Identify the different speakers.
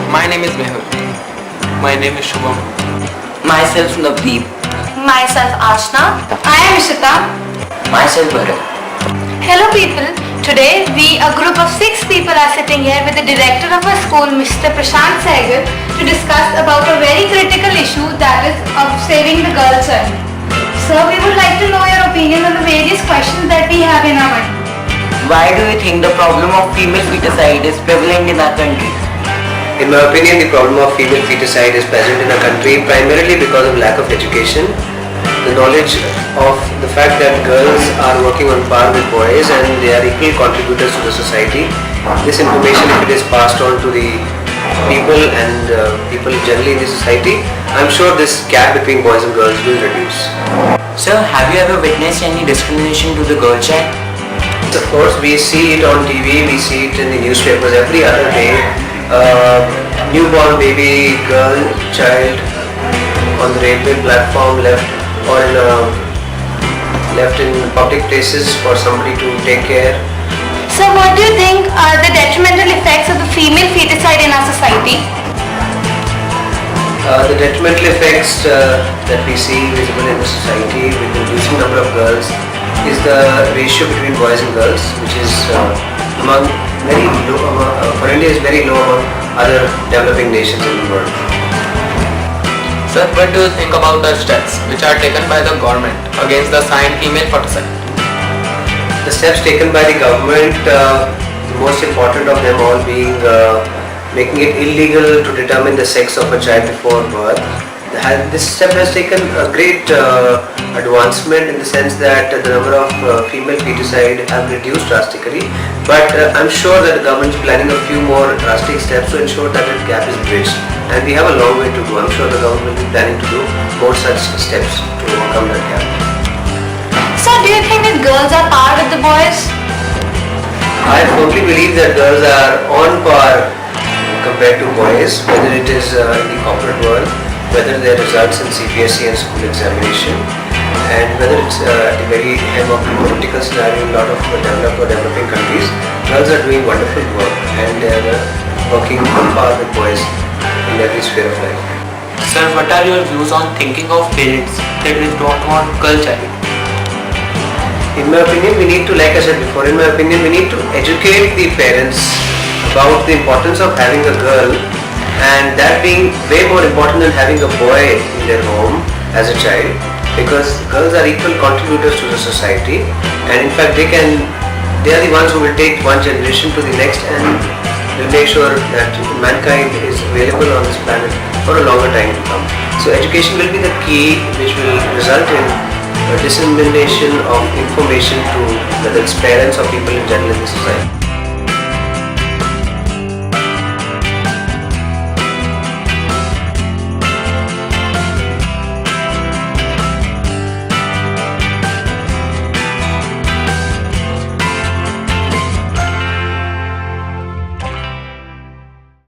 Speaker 1: My name is Mehul. My name is Shubham.
Speaker 2: Myself Navdeep.
Speaker 3: Myself Ashna. I am Ishita.
Speaker 2: Myself Bharat.
Speaker 3: Hello people. Today we, a group of 6 people, are sitting here with the director of our school, Mr. Prashant Sehgal, to discuss about a very critical issue, that is of saving the girl child. Sir, we would like to know your opinion on the various questions that we have in our mind.
Speaker 2: Why do you think the problem of female feticide is prevalent in our country?
Speaker 4: In my opinion, the problem of female feticide is present in our country primarily because of lack of education, the knowledge of the fact that girls are working on par with boys and they are equal contributors to the society. This information, if it is passed on to the people and people generally in the society, I'm sure this gap between boys and girls will reduce.
Speaker 2: Sir, have you ever witnessed any discrimination to the girl child?
Speaker 4: Of course, we see it on TV, we see it in the newspapers every other day. Newborn baby, girl, child on the railway platform left in public places for somebody to take care.
Speaker 3: So what do you think are the detrimental effects of the female feticide in our society?
Speaker 4: The detrimental effects that we see visible in the society with the reducing number of girls is the ratio between boys and girls, which is among very low, for India is very low among other developing nations in the world.
Speaker 1: Sir, what do you think about the steps which are taken by the government against the signed female feticide?
Speaker 4: The steps taken by the government, the most important of them all being making it illegal to determine the sex of a child before birth. This step has taken a great advancement in the sense that the number of female feticide have reduced drastically, but I'm sure that the government is planning a few more drastic steps to ensure that the gap is bridged, and we have a long way to go. I'm sure the government will be planning to do more such steps to overcome that gap.
Speaker 3: Sir, do you think that girls are par with the boys?
Speaker 4: I firmly believe that girls are on par compared to boys, whether it is in the corporate world, whether their results in CBSE and school examination, and whether it's at the very hem of the political scenario in a lot of developed or developing countries. Girls are doing wonderful work and they are working on par with boys in every sphere of life.
Speaker 1: Sir, what are your views on thinking of parents that they don't want girl child?
Speaker 4: In my opinion, we need to, like I said before, in my opinion, we need to educate the parents about the importance of having a girl, and that being way more important than having a boy in their home as a child, because girls are equal contributors to the society, and in fact they are the ones who will take one generation to the next and will make sure that mankind is available on this planet for a longer time to come. So education will be the key which will result in a dissemination of information to whether it's parents or people in general in the society.